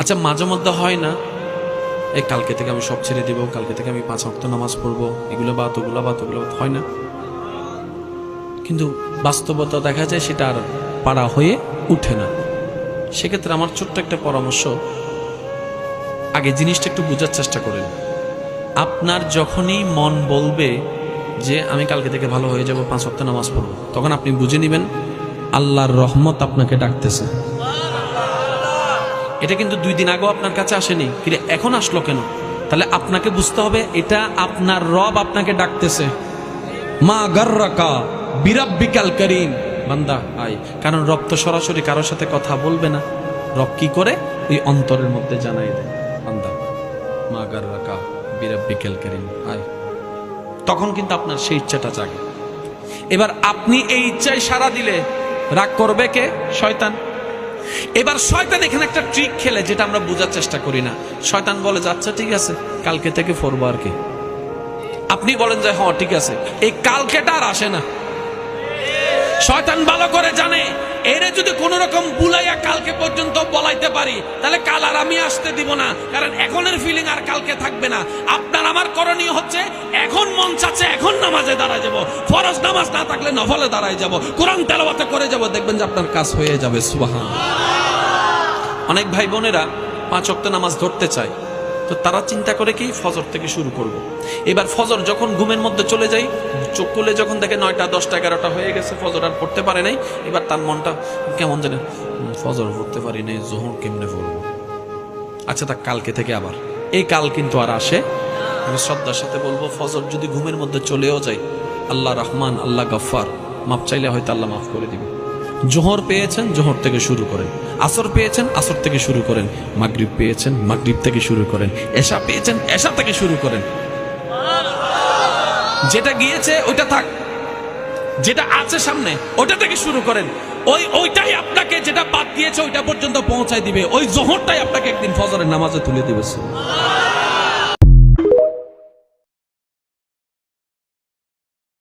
আচ্ছা মাঝে মধ্যে হয় না এই কালকে থেকে আমি সব ছেড়ে দিব, কালকে থেকে আমি 5 ওয়াক্ত নামাজ পড়বো, এগুলো বাদ ওগুলো বাদ ওগুলো বাদ, হয় না? কিন্তু বাস্তবতা দেখা যায় সেটা আর পারা হয়ে উঠে না। সেক্ষেত্রে আমার ছোট্ট একটা পরামর্শ, আগে জিনিসটা একটু বোঝার চেষ্টা করেন। আপনার যখনই মন বলবে যে আমি কালকে থেকে ভালো হয়ে যাব, 5 ওয়াক্ত নামাজ পড়বো, তখন আপনি বুঝে নেবেন আল্লাহর রহমত আপনাকে ডাকতেছে। এটা কিন্তু 2 দিন আগেও আপনার কাছে আসেনি, কিন্তু এখন আসলো কেন? তাহলে আপনাকে বুঝতে হবে এটা আপনার রব আপনাকে ডাকতেছে। মা গাররাকা বিরাব্বিকাল কারীম, বান্দা আয়। কারণ রব তো সরাসরি কারোর সাথে কথা বলবে না, রব কি করে ওই অন্তরের মধ্যে জানাই দেয়, বান্দা মা গাররাকা বিরাব্বিকাল কারীম আয়। তখন কিন্তু আপনার সেই ইচ্ছাটা জাগে। এবার আপনি এই ইচ্ছায় সাড়া দিলে রাগ করবে কে? শয়তান। এবার শয়তান এখানে একটা ট্রিক খেলে, যেটা আমরা বোঝার চেষ্টা করি না। শয়তান বলে যে আচ্ছা ঠিক আছে কালকে থেকে পড়বো আর কি। আপনি বলেন যে হ্যাঁ ঠিক আছে, এই কালকেটা আর আসে না। শয়তান ভালো করে জানে এরে যদি কোন রকম বুলাইয়া কালকে পর্যন্ত বলাইতে পারি, তাহলে কাল আর আমি আসতে দিব না, কারণ এখনের ফিলিং আর কালকে থাকবে না। আপনার আমার করণীয় হচ্ছে এখন মন চাচ্ছে এখন নামাজে দাঁড়ায় যাব, ফরজ নামাজ না থাকলে নফলে দাঁড়ায় যাব, কোরআন তেলাওয়াতে করে যাব, দেখবেন যে আপনার কাজ হয়ে যাবে। সুবহানাল্লাহ। অনেক ভাই বোনেরা 5 ওয়াক্ত নামাজ ধরতে চায়, তো তারা চিন্তা করে কি ফজর থেকে শুরু করব। এবার ফজর যখন ঘুমের মধ্যে চলে যাই, চোখ খুলে যখন দেখে 9টা 10টা 11টা হয়ে গেছে, ফজর আর পড়তে পারে নাই, এবার তার মনটা কেমন জানে, ফজর পড়তে পারি নাই, জোহর কেমনে পড়বো। আচ্ছা তা কালকে থেকে আবার, এই কাল কিন্তু আর আসে। আমি শ্রদ্ধার সাথে বলবো ফজর যদি ঘুমের মধ্যে চলেও যায়, আল্লাহ রহমান আল্লাহ গফফার, মাপ চাইলে হয়তো আল্লাহ মাফ করে দিবে। জোহর পেয়েছেন জোহর থেকে শুরু করেন, আসর পেয়েছেন আসর থেকে শুরু করেন, মাগরিব পেয়েছেন মাগরিব থেকে শুরু করেন, এশা পেয়েছেন এশা থেকে শুরু করেন। যেটা গিয়েছে ওইটা থাক, যেটা আছে সামনে ওটা থেকে শুরু করেন। ওইটাই আপনাকে যেটা বাদ দিয়েছে ওইটা পর্যন্ত পৌঁছায় দিবে। ওই জোহরটাই আপনাকে একদিন ফজরের নামাজে তুলে দিবে।